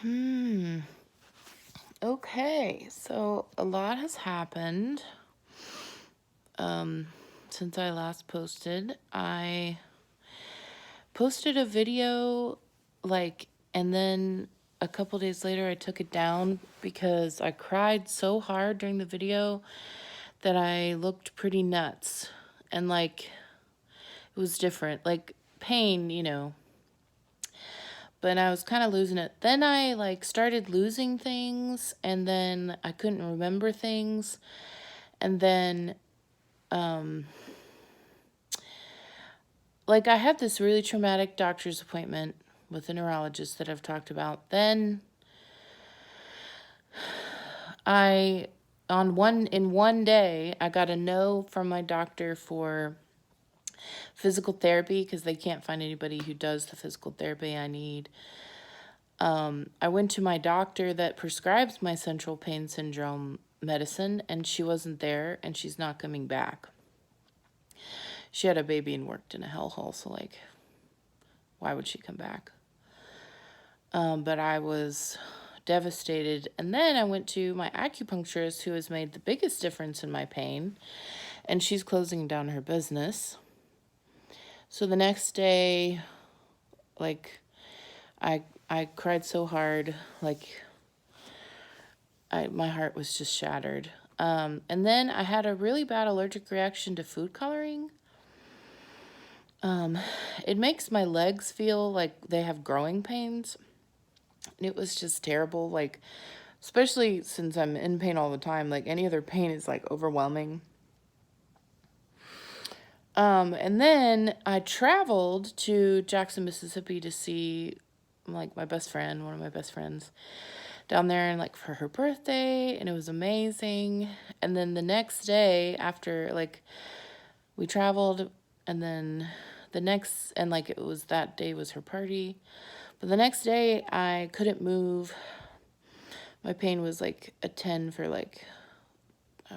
Hmm. Okay, so a lot has happened since I last posted. I posted a video, and then a couple days later I took it down because I cried so hard during the video that I looked pretty nuts. And, it was different. Pain. But I was kind of losing it. Then I, started losing things, and then I couldn't remember things. And then, I had this really traumatic doctor's appointment with a neurologist that I've talked about. Then I, in one day, I got a no from my doctor for physical therapy because they can't find anybody who does the physical therapy I need. I went to my doctor that prescribes my central pain syndrome medicine, and she wasn't there, and she's not coming back. She had a baby and worked in a hellhole, so, why would she come back? But I was devastated. And then I went to my acupuncturist, who has made the biggest difference in my pain, and she's closing down her business. So the next day, I cried so hard, my heart was just shattered. And then I had a really bad allergic reaction to food coloring. It makes my legs feel like they have growing pains. And it was just terrible, especially since I'm in pain all the time. Any other pain is, overwhelming. And then I traveled to Jackson, Mississippi to see, my best friend, one of my best friends, down there, and, for her birthday, and it was amazing. And then the next day after, we traveled, and then it was that day was her party. But the next day, I couldn't move. My pain was, a 10 for, a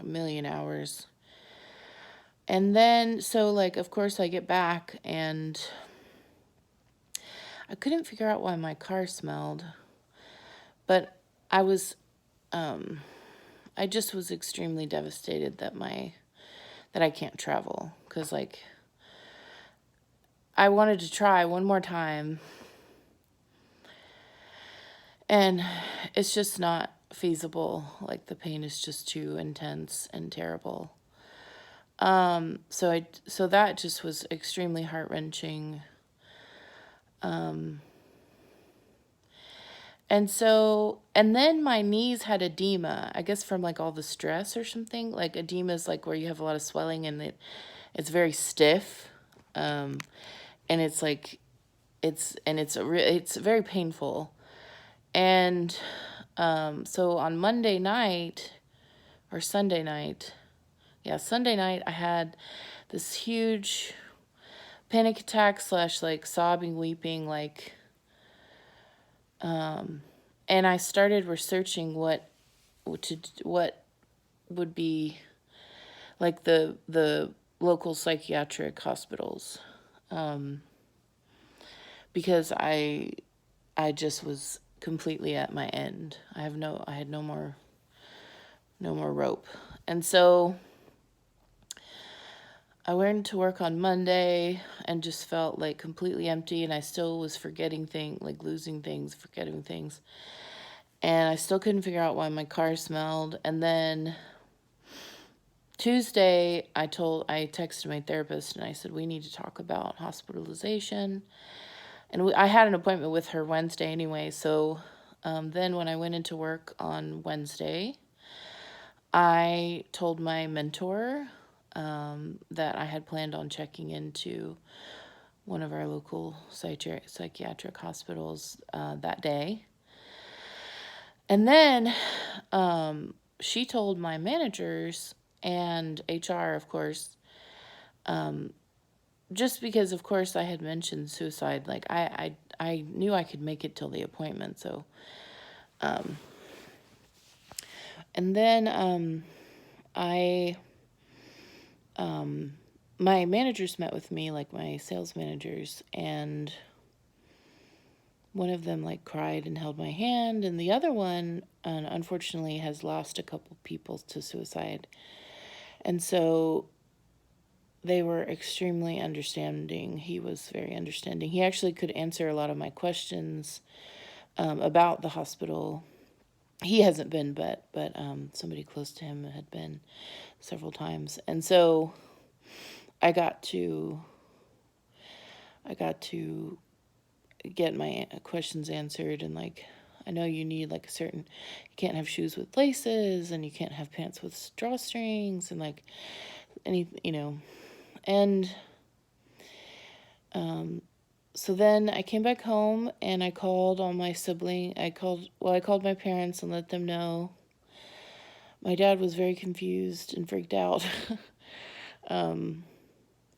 million hours. And then, so, of course, I get back, and I couldn't figure out why my car smelled. But I was, I just was extremely devastated that I can't travel. Because, I wanted to try one more time. And it's just not feasible. The pain is just too intense and terrible. So that just was extremely heart-wrenching. And then my knees had edema, I guess from all the stress or something. Edema is where you have a lot of swelling and it's very stiff. And it's it's very painful. And so on Monday night or Sunday night, Sunday night, I had this huge panic attack / sobbing, weeping, and I started researching what would be the local psychiatric hospitals, because I just was completely at my end. I had no more rope. And so I went to work on Monday and just felt completely empty, and I still was forgetting things, losing things, forgetting things. And I still couldn't figure out why my car smelled. And then Tuesday, I texted my therapist and I said, we need to talk about hospitalization. And I had an appointment with her Wednesday anyway. So then when I went into work on Wednesday, I told my mentor that I had planned on checking into one of our local psychiatric hospitals that day. And then she told my managers and HR, of course, just because, of course, I had mentioned suicide. I knew I could make it till the appointment. So, and then my managers met with me, my sales managers, and one of them like cried and held my hand, and the other one, unfortunately, has lost a couple people to suicide. And so they were extremely understanding. He was very understanding. He actually could answer a lot of my questions about the hospital. He hasn't been, but somebody close to him had been several times. And so I got to get my questions answered, and like, I know you need like a certain, you can't have shoes with laces, and you can't have pants with drawstrings, and like any, and so then I came back home and I called all my I called my parents and let them know. My dad was very confused and freaked out. And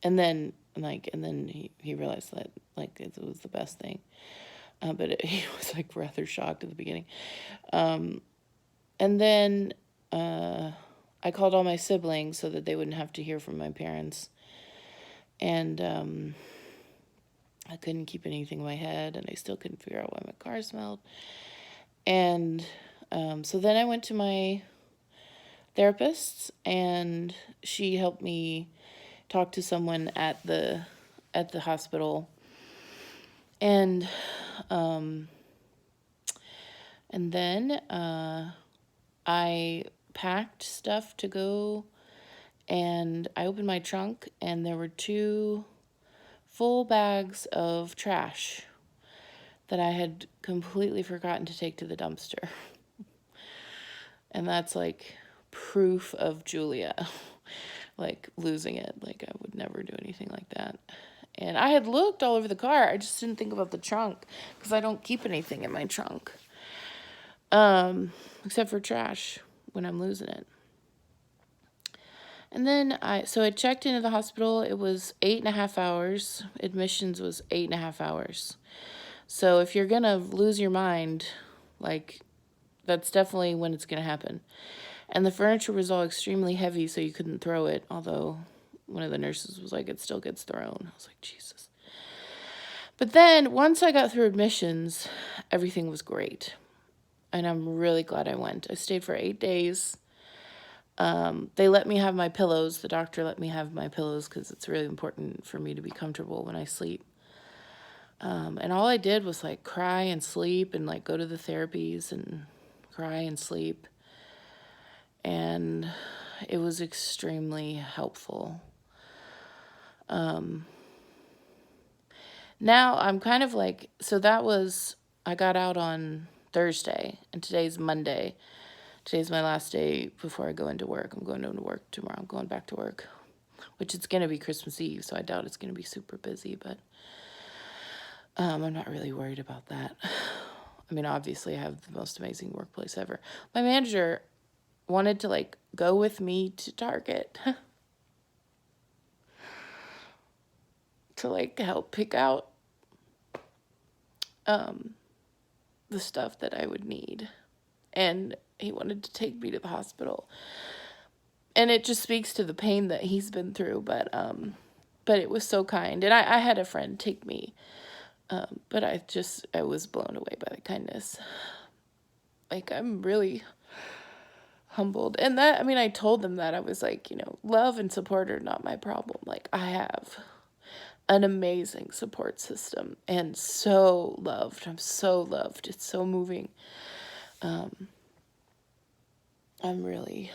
then he realized that like it was the best thing. But he was like rather shocked at the beginning. And then I called all my siblings so that they wouldn't have to hear from my parents. And I couldn't keep anything in my head, and I still couldn't figure out why my car smelled. And so then I went to my therapist, and she helped me talk to someone at the hospital. And then I packed stuff to go, and I opened my trunk, and there were 2 full bags of trash that I had completely forgotten to take to the dumpster. And that's like proof of Julia, like losing it. Like I would never do anything like that. And I had looked all over the car. I just didn't think about the trunk because I don't keep anything in my trunk. Except for trash when I'm losing it. And then I checked into the hospital. It was 8.5 hours. Admissions was 8.5 hours. So if you're going to lose your mind, like, that's definitely when it's going to happen. And the furniture was all extremely heavy, so you couldn't throw it. Although one of the nurses was like, it still gets thrown. I was like, Jesus. But then once I got through admissions, everything was great. And I'm really glad I went. I stayed for 8 days. They let me have my pillows. The doctor let me have my pillows because it's really important for me to be comfortable when I sleep. And all I did was like cry and sleep and like go to the therapies and cry and sleep. And it was extremely helpful. Now I'm kind of like, so I got out on Thursday and today's Monday. Today's my last day before I go into work. I'm going into work tomorrow. I'm going back to work, which it's going to be Christmas Eve, so I doubt it's going to be super busy, but I'm not really worried about that. I mean, obviously I have the most amazing workplace ever. My manager wanted to like go with me to Target to like help pick out the stuff that I would need. And he wanted to take me to the hospital. And it just speaks to the pain that he's been through, but it was so kind. And I had a friend take me. But I was blown away by the kindness. Like, I'm really humbled. And that, I mean, I told them that. I was like, love and support are not my problem. Like, I have an amazing support system and so loved. I'm so loved. It's so moving. I'm really,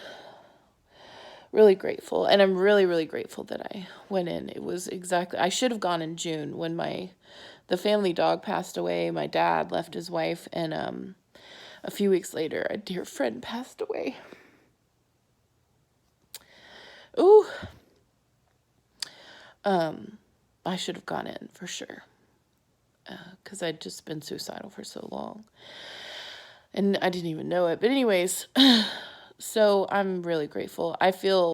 really grateful. And I'm really, really grateful that I went in. It was I should have gone in June when the family dog passed away. My dad left his wife, and a few weeks later, a dear friend passed away. Ooh. I should have gone in for sure, because I'd just been suicidal for so long, and I didn't even know it. But anyways, so I'm really grateful. I feel